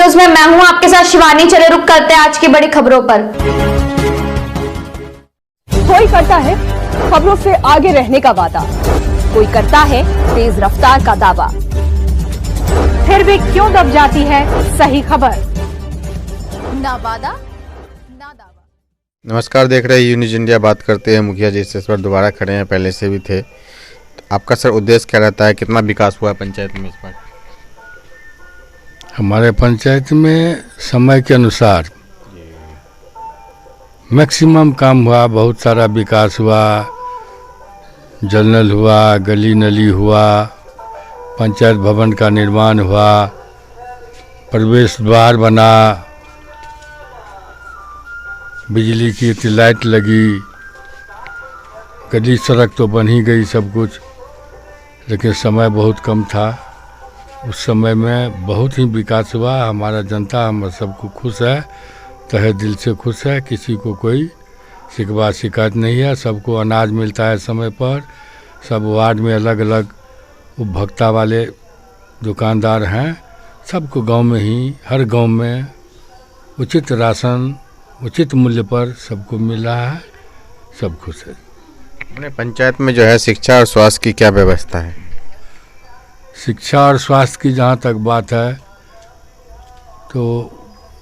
News में मैं हूं आपके साथ शिवानी। चले रुक करते हैं आज की बड़ी खबरों पर। कोई करता है खबरों से आगे रहने का वादा, कोई करता है तेज रफ्तार का दावा, फिर भी क्यों दब जाती है सही खबर? ना वादा ना दावा। नमस्कार, देख रहे हैं न्यूज़ इंडिया। बात करते हैं मुखिया जी से। इस बार दोबारा खड़े हैं, पहले से भी थे। तो आपका सर उद्देश्य क्या रहता है? कितना विकास हुआ है पंचायत में इस बार? हमारे पंचायत में समय के अनुसार मैक्सिमम काम हुआ, बहुत सारा विकास हुआ, जल नल हुआ, गली नली हुआ, पंचायत भवन का निर्माण हुआ, प्रवेश द्वार बना, बिजली की लाइट लगी, गली सड़क तो बन ही गई सब कुछ, लेकिन समय बहुत कम था। उस समय में बहुत ही विकास हुआ। हमारा जनता हम सबको खुश है, तहे दिल से खुश है। किसी को कोई शिकवा शिकायत नहीं है। सबको अनाज मिलता है समय पर। सब वार्ड में अलग अलग उपभोक्ता वाले दुकानदार हैं। सबको गांव में ही, हर गांव में उचित राशन उचित मूल्य पर सबको मिल रहा है। सब खुश है। अपने पंचायत में जो है शिक्षा और स्वास्थ्य की क्या व्यवस्था है? शिक्षा और स्वास्थ्य की जहाँ तक बात है तो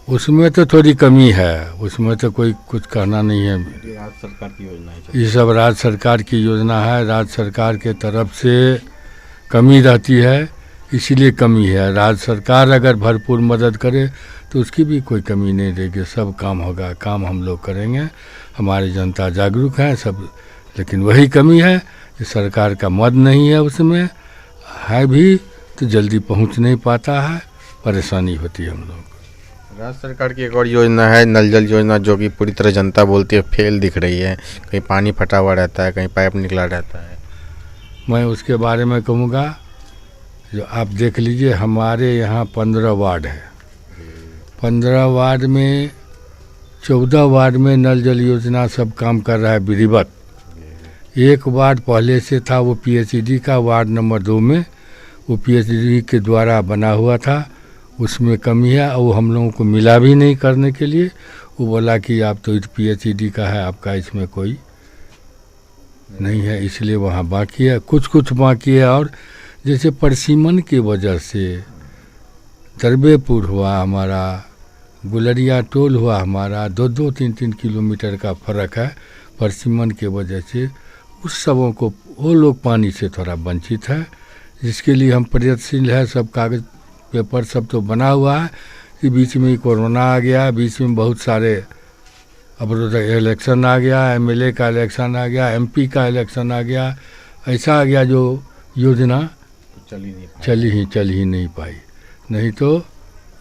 उसमें तो थोड़ी कमी है। उसमें तो कोई कुछ कहना नहीं है। राज्य सरकार की योजना है, ये सब राज्य सरकार की योजना है। राज्य सरकार के तरफ से कमी रहती है, इसीलिए कमी है। राज्य सरकार अगर भरपूर मदद करे तो उसकी भी कोई कमी नहीं रहेगी। सब काम होगा, काम हम लोग करेंगे। हमारी जनता जागरूक है सब, लेकिन वही कमी है कि सरकार का मद नहीं है। उसमें है भी तो जल्दी पहुंच नहीं पाता है, परेशानी होती है हम लोग। राज्य सरकार की एक और योजना है नल जल योजना, जो कि पूरी तरह जनता बोलती है फेल दिख रही है। कहीं पानी फटा हुआ रहता है, कहीं पाइप निकला रहता है। मैं उसके बारे में कहूँगा, जो आप देख लीजिए, हमारे यहाँ 15 वार्ड है। 15 वार्ड में 14 वार्ड में नल जल योजना सब काम कर रहा है विधिवत। एक वार्ड पहले से था, वो पीएचईडी का, वार्ड नंबर 2 में वो पीएचईडी के द्वारा बना हुआ था। उसमें कमी है और वो हम लोगों को मिला भी नहीं करने के लिए। वो बोला कि आप तो पीएचईडी का है, आपका इसमें कोई नहीं है, इसलिए वहाँ बाकी है। कुछ कुछ बाकी है। और जैसे परसीमन की वजह से दरबेपुर हुआ हमारा, गुलरिया टोल हुआ हमारा, 2-2, 3-3 किलोमीटर का फ़र्क है। परसीमन के वजह से उस सबों को, वो लोग पानी से थोड़ा वंचित है, जिसके लिए हम प्रयत्नशील है। सब कागज़ पेपर सब तो बना हुआ है कि बीच में कोरोना आ गया, बीच में बहुत सारे अब इलेक्शन आ गया, एमएलए का इलेक्शन आ गया, एमपी का इलेक्शन आ गया, ऐसा आ गया जो योजना चल ही नहीं पाई। नहीं तो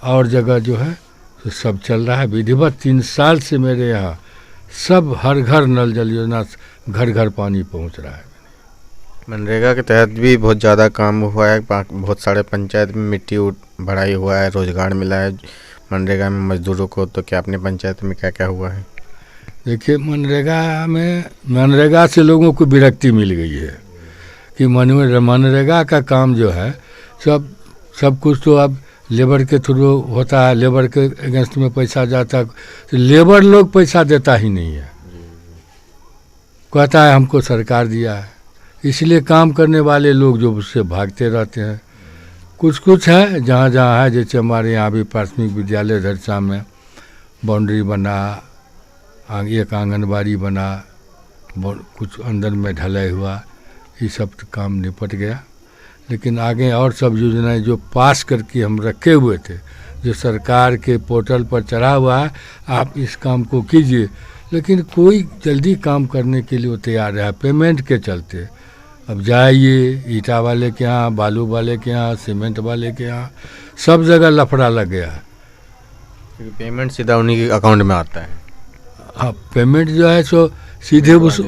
और जगह जो है तो सब चल रहा है विधिवत। 3 साल से मेरे यहाँ सब हर घर नल जल योजना, घर घर पानी पहुँच रहा है। मनरेगा के तहत भी बहुत ज़्यादा काम हुआ है। बहुत सारे पंचायत में मिट्टी भराई हुआ है, रोजगार मिला है मनरेगा में मजदूरों को। तो क्या अपने पंचायत में क्या क्या हुआ है? देखिए, मनरेगा से लोगों को विरक्ति मिल गई है कि मनरेगा का काम जो है सब कुछ तो अब लेबर के थ्रू होता है। लेबर के अगेंस्ट में पैसा जाता है, तो लेबर लोग पैसा देता ही नहीं है। कहता है हमको सरकार दिया है, इसलिए काम करने वाले लोग जो उससे भागते रहते हैं। कुछ कुछ है जहाँ जहाँ है, जैसे हमारे यहाँ भी प्राथमिक विद्यालय धरसा में बाउंड्री बना, एक आंगनबाड़ी बना, कुछ अंदर में ढलाई हुआ, ये सब काम निपट गया। लेकिन आगे और सब योजनाएं जो पास करके हम रखे हुए थे, जो सरकार के पोर्टल पर चढ़ा हुआ है, आप इस काम को कीजिए, लेकिन कोई जल्दी काम करने के लिए वो तैयार है पेमेंट के चलते। अब जाइए ईटा वाले के यहाँ, बालू वाले के यहाँ, सीमेंट वाले के यहाँ, सब जगह लफड़ा लग गया है। पेमेंट सीधा उन्हीं के अकाउंट में आता है। हाँ, पेमेंट जो है सो सीधे उस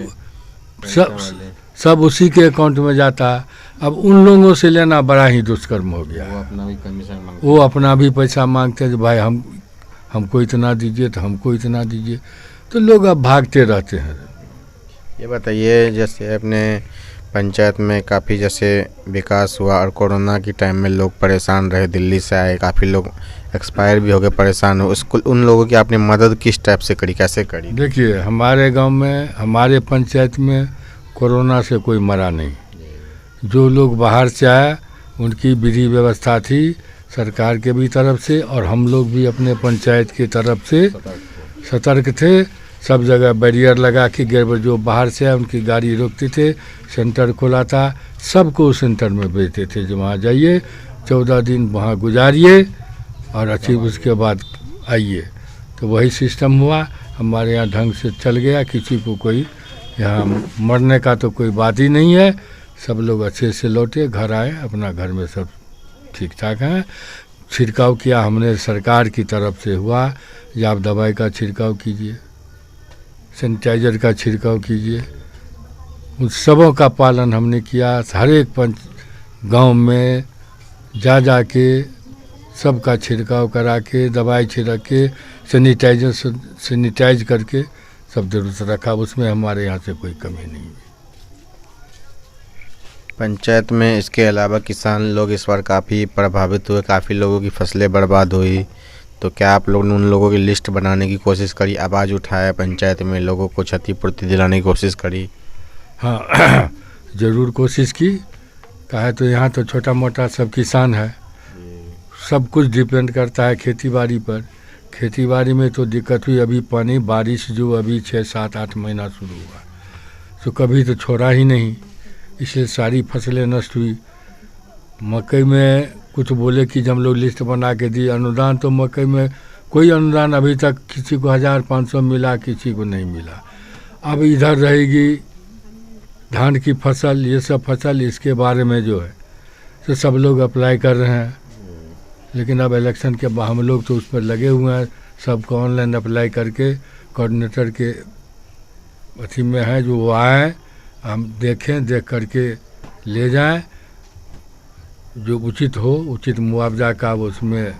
सब उसी के अकाउंट में जाता है। अब उन लोगों से लेना बड़ा ही दुष्कर्म हो गया। वो अपना भी कमीशन मांगते, वो अपना भी पैसा मांगते हैं कि भाई हमको इतना दीजिए, तो हमको इतना दीजिए। तो लोग अब भागते रहते हैं। ये बताइए, जैसे अपने पंचायत में काफ़ी जैसे विकास हुआ और कोरोना के टाइम में लोग परेशान रहे, दिल्ली से आए, काफ़ी लोग एक्सपायर भी हो गए, परेशान हो, उसको उन लोगों की आपने मदद किस टाइप से करी, कैसे करी? देखिए, हमारे गांव में, हमारे पंचायत में कोरोना से कोई मरा नहीं। जो लोग बाहर से आए उनकी विधि व्यवस्था थी सरकार के भी तरफ से, और हम लोग भी अपने पंचायत की तरफ से सतर्क थे। सब जगह बैरियर लगा के जो बाहर से आए उनकी गाड़ी रोकते थे, सेंटर खोला था, सबको सेंटर में भेजते थे जो वहाँ जाइए, 14 दिन वहाँ गुजारिए और अच्छी उसके बाद आइए। तो वही सिस्टम हुआ, हमारे यहाँ ढंग से चल गया। किसी को कोई यहाँ मरने का तो कोई बात ही नहीं है। सब लोग अच्छे से लौटे, घर आए, अपना घर में सब ठीक ठाक हैं। छिड़काव किया हमने सरकार की तरफ से हुआ, या आप दवाई का छिड़काव कीजिए, सैनिटाइज़र का छिड़काव कीजिए, उन सबों का पालन हमने किया। हर एक गांव में जा के सबका छिड़काव करा के, दवाई छिड़क के, सैनिटाइज करके सब दुरुस्त रखा। उसमें हमारे यहाँ से कोई कमी नहीं हुई। पंचायत में इसके अलावा किसान लोग इस बार काफ़ी प्रभावित हुए, काफ़ी लोगों की फसलें बर्बाद हुई, तो क्या आप लोगों ने उन लोगों की लिस्ट बनाने की कोशिश करी, आवाज़ उठाया, पंचायत में लोगों को क्षतिपूर्ति दिलाने की कोशिश करी? हाँ, ज़रूर कोशिश की। कहा तो यहाँ तो छोटा मोटा सब किसान है, सब कुछ डिपेंड करता है खेती बाड़ी पर। खेती बाड़ी में तो दिक्कत हुई, अभी पानी बारिश जो अभी 6, 7, 8 महीना शुरू हुआ तो कभी तो छोड़ा ही नहीं, इसलिए सारी फसलें नष्ट हुई। मकई में कुछ बोले कि जब हम लोग लिस्ट बना के दिए अनुदान, तो मकई में कोई अनुदान अभी तक किसी को 1500 मिला, किसी को नहीं मिला। अब इधर रहेगी धान की फसल, ये सब फसल, इसके बारे में जो है तो सब लोग अप्लाई कर रहे हैं। लेकिन अब इलेक्शन के बाद हम लोग तो उस पर लगे हुए हैं, सबको ऑनलाइन अप्लाई करके कोऑर्डिनेटर के अथी में है, जो वो आए, हम देखें, देख करके ले जाएं, जो उचित हो, उचित मुआवजा का वो उसमें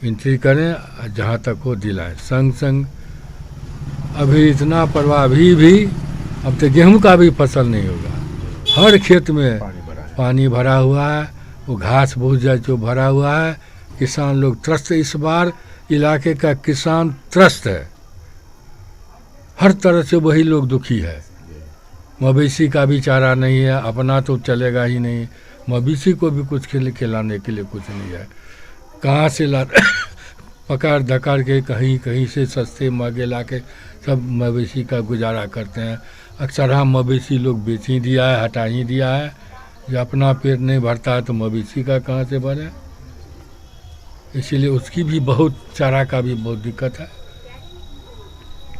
एंट्री करें, जहाँ तक हो दिलाएं। संग संग अभी इतना प्रभाव भी अब तो गेहूं का भी फसल नहीं होगा। हर खेत में पानी भरा हुआ है, वो घास भूस जो भरा हुआ है। किसान लोग त्रस्त, इस बार इलाके का किसान त्रस्त है, हर तरह से वही लोग दुखी है। मवेशी का भी चारा नहीं है, अपना तो चलेगा ही नहीं, मवेशी को भी कुछ खिलाने के लिए कुछ नहीं है। कहाँ से ला पकड़ धकड़ के कहीं से सस्ते महंगे ला के सब मवेशी का गुजारा करते हैं। अक्सर हम मवेशी लोग बेच ही दिया है, हटा ही दिया है। जब अपना पेट नहीं भरता है तो मवेशी का कहाँ से भरे, इसीलिए उसकी भी बहुत, चारा का भी बहुत दिक्कत है।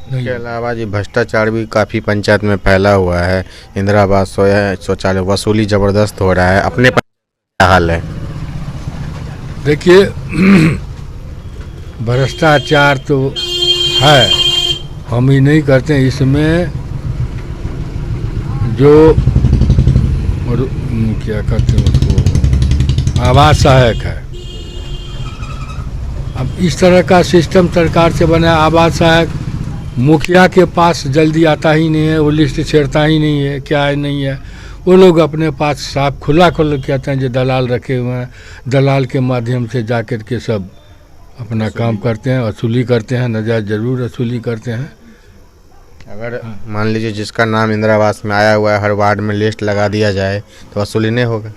इसके अलावा जी भ्रष्टाचार भी काफ़ी पंचायत में फैला हुआ है, इंदिरा आवास शौचालय वसूली ज़बरदस्त हो रहा है, अपने क्या हाल है? देखिए, भ्रष्टाचार तो है, हम ही नहीं करते हैं। इसमें जो क्या कहते हैं उसको, आवास सहायक है। अब इस तरह का सिस्टम सरकार से बना, आवास सहायक मुखिया के पास जल्दी आता ही नहीं है, वो लिस्ट छेड़ता ही नहीं है, क्या है नहीं है। वो लोग अपने पास साफ खुला कहते हैं, जो दलाल रखे हुए हैं, दलाल के माध्यम से जाकर के सब अपना काम करते हैं, वसूली करते हैं, नजायज़ ज़रूर वसूली करते हैं। अगर मान लीजिए जिसका नाम इंदिरा आवास में आया हुआ है, हर वार्ड में लिस्ट लगा दिया जाए तो वसूली नहीं होगा?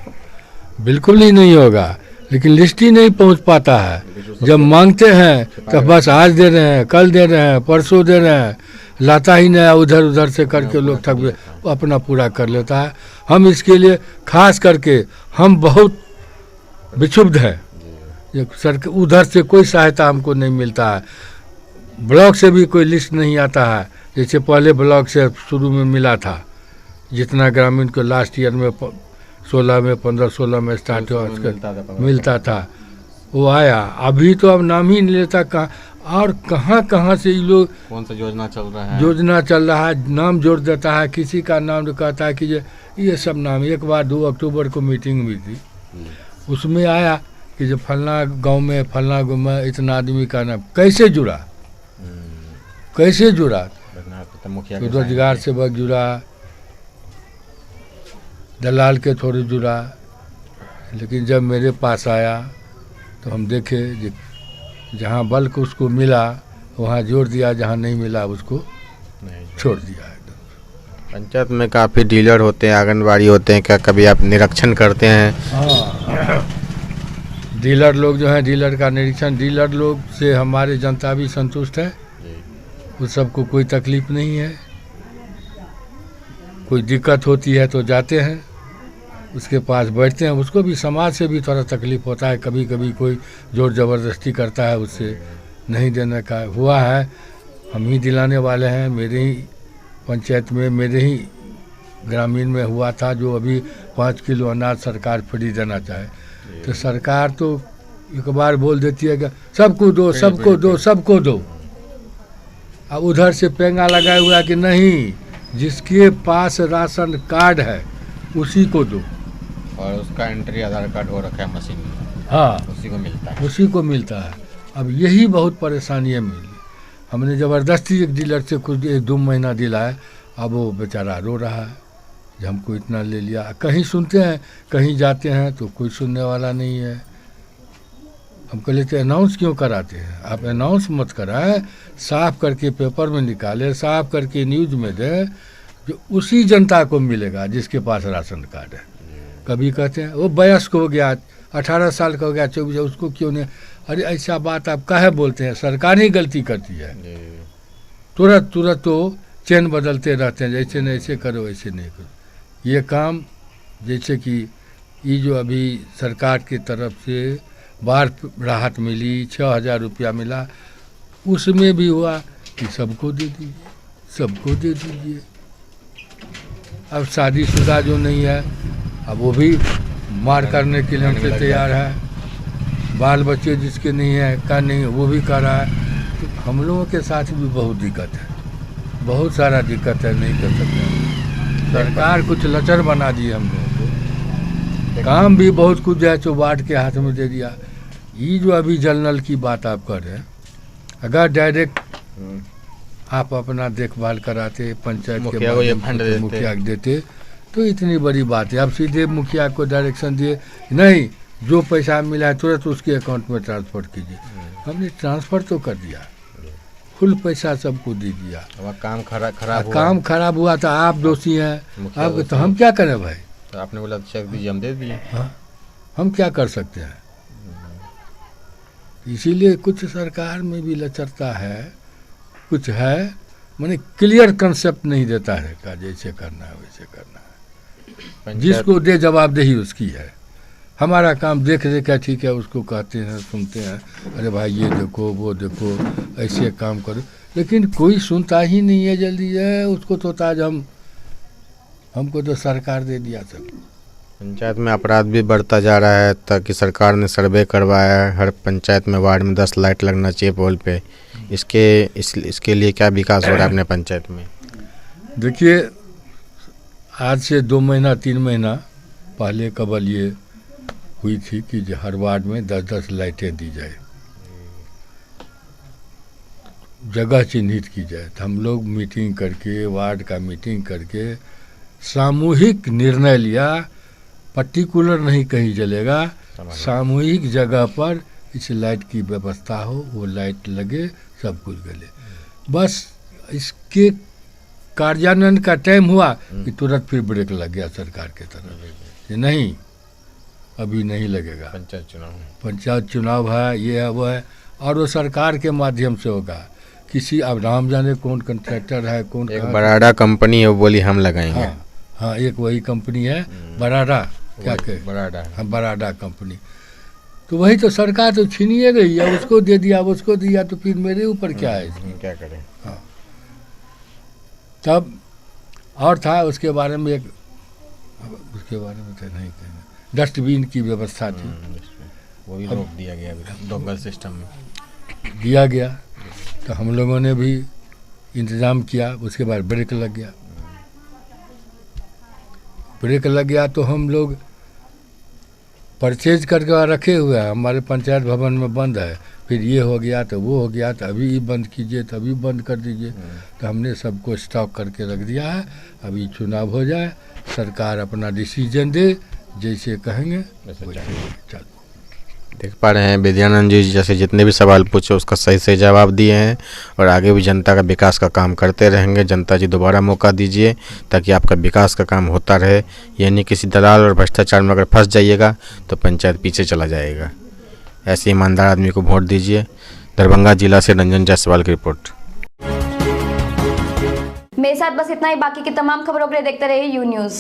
बिल्कुल ही नहीं होगा, लेकिन लिस्ट ही नहीं पहुंच पाता है। जब मांगते हैं तो बस आज दे रहे हैं, कल दे रहे हैं, परसों दे रहे हैं, लाता ही नहीं, उधर उधर से करके लोग थक अपना पूरा कर लेता है। हम इसके लिए खास करके हम बहुत विक्षुब्ध हैं। सरकार उधर से कोई सहायता हमको नहीं मिलता है, ब्लॉक से भी कोई लिस्ट नहीं आता है। जैसे पहले ब्लॉक से शुरू में मिला था, जितना ग्रामीण को लास्ट ईयर में 16 में 15-16 में स्टार्ट हुआ मिलता था, वो आया। अभी तो अब नाम ही नहीं लेता, कहाँ से ये लोग कौन सा योजना चल रहा है, योजना चल रहा है, नाम जोड़ देता है, किसी का नाम कहता है कि ये सब नाम। एक बार 2 अक्टूबर को मीटिंग हुई थी, उसमें आया कि जो फलना गांव में इतना आदमी का नाम कैसे जुड़ा, कैसे जुड़ा, तो रोजगार सेवक जुड़ा, दलाल के थोड़ी जुड़ा, लेकिन जब मेरे पास आया तो हम देखे जहाँ बल्क उसको मिला वहाँ जोड़ दिया, जहाँ नहीं मिला उसको छोड़ दिया। पंचायत में काफ़ी डीलर होते हैं, आंगनबाड़ी होते हैं, क्या कभी आप निरीक्षण करते हैं? हाँ, डीलर लोग जो हैं, डीलर का निरीक्षण, डीलर लोग से हमारे जनता भी संतुष्ट है, उस सबको कोई तकलीफ नहीं है। कोई दिक्कत होती है तो जाते हैं उसके पास बैठते हैं, उसको भी समाज से भी थोड़ा तकलीफ होता है, कभी कभी कोई जोर ज़बरदस्ती करता है, उससे नहीं देने का हुआ है। हम ही दिलाने वाले हैं, मेरे ही पंचायत में, मेरे ही ग्रामीण में हुआ था, जो अभी 5 किलो अनाज सरकार फ्री देना चाहे, तो सरकार तो एक बार बोल देती है कि सबको दो, सबको दो, सबको दो। अब उधर से पेंगा लगाया हुआ कि नहीं, जिसके पास राशन कार्ड है उसी को दो, और उसका एंट्री आधार कार्ड हो रखा है मशीन में, हाँ उसी को मिलता है, उसी को मिलता है। अब यही बहुत परेशानी है मिली। हमने ज़बरदस्ती एक डीलर से कुछ 1-2 महीना दिलाया, अब वो बेचारा रो रहा है कि हमको इतना ले लिया। कहीं सुनते हैं, कहीं जाते हैं तो कोई सुनने वाला नहीं है। हम कह लेते अनाउंस क्यों कराते हैं? आप अनाउंस मत कराएं, साफ करके पेपर में निकाले, साफ करके न्यूज़ में दें, जो उसी जनता को मिलेगा जिसके पास राशन कार्ड है। कभी कहते हैं वो वयस्क हो गया, 18 साल का हो गया, 24, उसको क्यों नहीं? अरे ऐसा बात आप काहे बोलते हैं? सरकार ही गलती करती है, तुरंत तुरंत तो चेन बदलते रहते हैं, जैसे नहीं ऐसे करो, ऐसे नहीं करो। ये काम जैसे कि ये जो अभी सरकार की तरफ से बाढ़ राहत मिली, 6,000 रुपया मिला, उसमें भी हुआ कि सबको दे दीजिए, सबको दे दीजिए। अब शादीशुदा जो नहीं है, अब वो भी मार करने के लिए हमसे तैयार है। बाल बच्चे जिसके नहीं है, का नहीं है, वो भी कर रहा है। तो हम लोगों के साथ भी बहुत दिक्कत है, बहुत सारा दिक्कत है, नहीं कर सकते। सरकार कुछ लचर बना दी हम लोगों को, काम भी बहुत कुछ है जो वार्ड के हाथ में दे दिया। ये जो अभी जल नल की बात आप कर रहे हैं, अगर डायरेक्ट आप अपना देखभाल कराते पंचायत के मुखिया को देते तो इतनी बड़ी बात है। अब सीधे मुखिया को डायरेक्शन दिए, नहीं जो पैसा मिला है तुरंत उसके अकाउंट में ट्रांसफ़र कीजिए। हमने ट्रांसफ़र तो कर दिया, फुल पैसा सबको दे दिया। काम खराब काम खराब हुआ था, आप दोषी हैं, आप तो हम क्या करें भाई? तो आपने बोला चेक दीजिए, हम दे दिए। हाँ, हम क्या कर सकते हैं? इसीलिए कुछ सरकार में भी लचरता है, कुछ है, माने क्लियर कंसेप्ट नहीं देता है का जैसे करना है वैसे करना है। जिसको दे जवाबदेही उसकी है। हमारा काम देख देख है, ठीक है, उसको कहते हैं, सुनते हैं, अरे भाई ये देखो, वो देखो, ऐसे काम करो, लेकिन कोई सुनता ही नहीं है जल्दी है। उसको तो ताज हमको तो सरकार दे दिया सब। पंचायत में अपराध भी बढ़ता जा रहा है, ताकि सरकार ने सर्वे करवाया है, हर पंचायत में वार्ड में 10 लाइट लगना चाहिए पोल पे। इसके लिए क्या विकास हो रहा है अपने पंचायत में? देखिए, आज से 2 महीना 3 महीना पहले कबल ये हुई थी कि हर वार्ड में 10-10 लाइटें दी जाए, जगह चिन्हित की जाए। तो हम लोग मीटिंग करके, वार्ड का मीटिंग करके सामूहिक निर्णय लिया, पर्टिकुलर नहीं कहीं चलेगा, सामूहिक जगह पर इस लाइट की व्यवस्था हो, वो लाइट लगे, सब कुछ गले। बस इसके कार्यान्वयन का टाइम हुआ कि तुरंत फिर ब्रेक लग गया सरकार के तरफ, ये नहीं अभी नहीं लगेगा। पंचायत चुनाव है, ये है, वो है, और वो सरकार के माध्यम से होगा। किसी, अब राम जाने कौन कंट्रैक्टर है, कौन। एक बराडा कंपनी है, वो बोली हम लगाएंगे। हाँ, एक वही कंपनी है, बराडा, क्या कहे, बराडा, हाँ, बराडा कंपनी। तो वही तो सरकार तो छीनिए रही है, उसको दे दिया, उसको दिया, तो फिर मेरे ऊपर क्या है? क्या करें? हाँ, तब और था उसके बारे में उसके बारे में तो नहीं कहना। डस्टबिन की व्यवस्था थी, वो भी रोक दिया गया, डोंगल सिस्टम में दिया गया, तो हम लोगों ने भी इंतज़ाम किया। उसके बाद ब्रेक लग गया, ब्रेक लग गया तो हम लोग परचेज करके रखे हुए हैं, हमारे पंचायत भवन में बंद है। फिर ये हो गया तो वो हो गया, तो अभी बंद कीजिए, तो अभी बंद कर दीजिए। तो हमने सबको स्टॉक करके रख दिया है, अभी चुनाव हो जाए, सरकार अपना डिसीजन दे, जैसे कहेंगे वैसे चल। देख पा रहे हैं विद्यानंद जी जैसे जितने भी सवाल पूछे उसका सही सही जवाब दिए हैं और आगे भी जनता का विकास का काम करते रहेंगे। जनता जी दोबारा मौका दीजिए ताकि आपका विकास का काम होता रहे, यानी किसी दलाल और भ्रष्टाचार में अगर फंस जाइएगा तो पंचायत पीछे चला जाएगा। ऐसे ईमानदार आदमी को वोट दीजिए। दरभंगा जिला से रंजन जायसवाल की रिपोर्ट। मेरे साथ बस इतना ही, बाकी की तमाम खबरों के लिए देखते रहिए यू न्यूज़।